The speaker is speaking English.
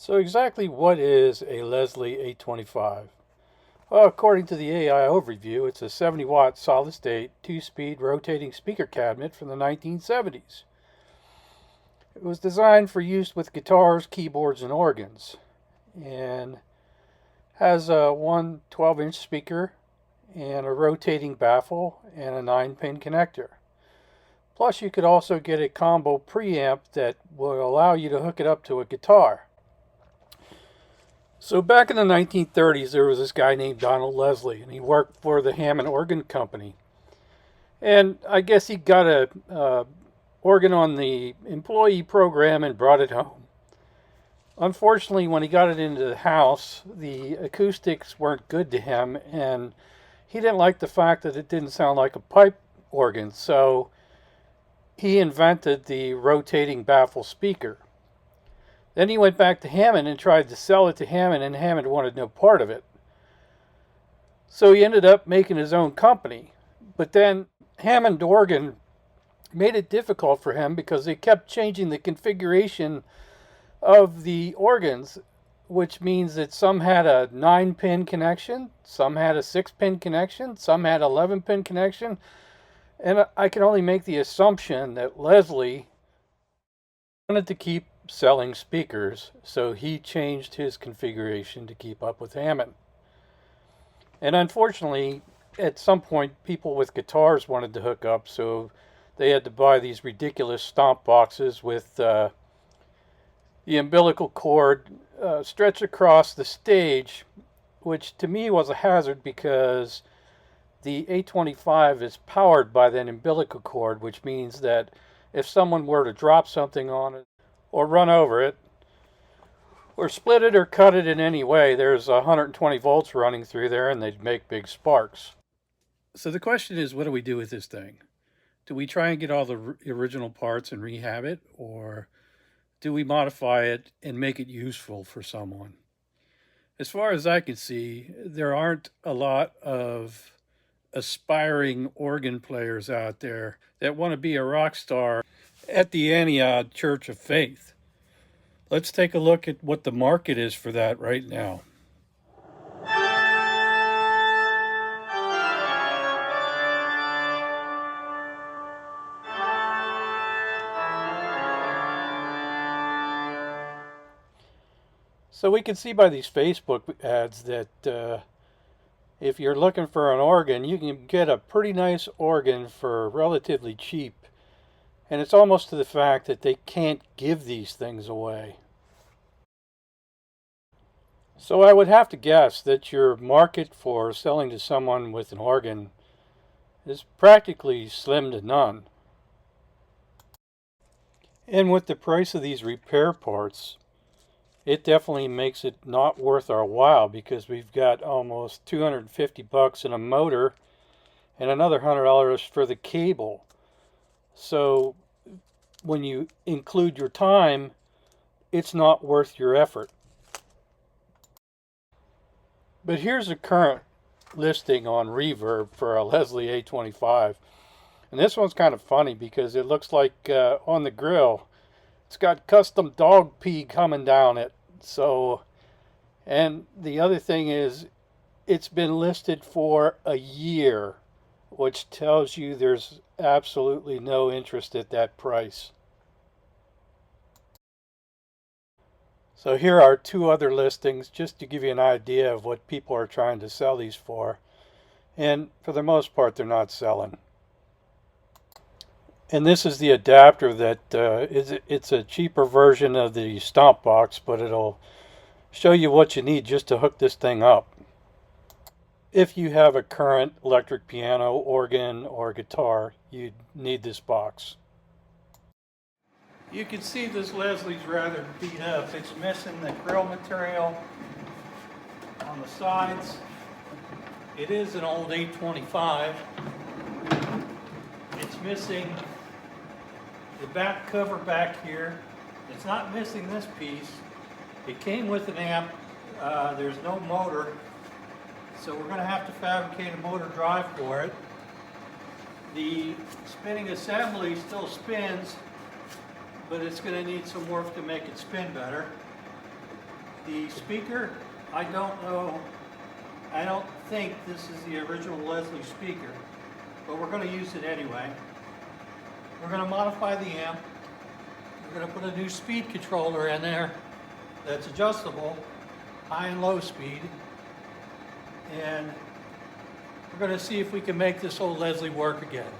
So exactly what is a Leslie 825? Well, according to the AI overview, it's a 70-watt solid-state, 2-speed rotating speaker cabinet from the 1970s. It was designed for use with guitars, keyboards, and organs, and has one 12-inch speaker and a rotating baffle and a 9-pin connector. Plus, you could also get a combo preamp that will allow you to hook it up to a guitar. So back in the 1930s, there was this guy named Donald Leslie, and he worked for the Hammond Organ Company. And I guess he got a organ on the employee program and brought it home. Unfortunately, when he got it into the house, the acoustics weren't good to him, and he didn't like the fact that it didn't sound like a pipe organ. So he invented the rotating baffle speaker. Then he went back to Hammond and tried to sell it to Hammond, and Hammond wanted no part of it. So he ended up making his own company. But then Hammond Organ made it difficult for him because they kept changing the configuration of the organs, which means that some had a 9-pin connection, some had a 6-pin connection, some had 11-pin connection. And I can only make the assumption that Leslie wanted to keep selling speakers, so he changed his configuration to keep up with Hammond. And unfortunately, at some point, people with guitars wanted to hook up, so they had to buy these ridiculous stomp boxes with the umbilical cord stretched across the stage, which to me was a hazard because the 825 is powered by that umbilical cord, which means that if someone were to drop something on it or run over it, or split it or cut it in any way, there's 120 volts running through there and they'd make big sparks. So the question is, what do we do with this thing? Do we try and get all the original parts and rehab it, or do we modify it and make it useful for someone? As far as I can see, there aren't a lot of aspiring organ players out there that want to be a rock star at the Antioch Church of Faith. Let's take a look at what the market is for that right now. So we can see by these Facebook ads that if you're looking for an organ, you can get a pretty nice organ for relatively cheap. And it's almost to the fact that they can't give these things away. So I would have to guess that your market for selling to someone with an organ is practically slim to none. And with the price of these repair parts, it definitely makes it not worth our while, because we've got almost $250 in a motor and another $100 for the cable. So when you include your time, it's not worth your effort. But here's a current listing on Reverb for a Leslie 825. And this one's kind of funny because it looks like on the grill, it's got custom dog pee coming down it. So, and the other thing is, it's been listed for a year, which tells you there's absolutely no interest at that price. So here are two other listings just to give you an idea of what people are trying to sell these for. And for the most part, they're not selling. And this is the adapter that it's a cheaper version of the stomp box, but it'll show you what you need just to hook this thing up. If you have a current electric piano, organ, or guitar, you need this box. You can see this Leslie's rather beat up. It's missing the grill material on the sides. It is an old 825. It's missing the back cover back here. It's not missing this piece. It came with an amp. There's no motor, so we're going to have to fabricate a motor drive for it. The spinning assembly still spins, but it's going to need some work to make it spin better. The speaker, I don't know, I don't think this is the original Leslie speaker, but we're going to use it anyway. We're going to modify the amp. We're going to put a new speed controller in there that's adjustable, high and low speed. And we're going to see if we can make this old Leslie work again.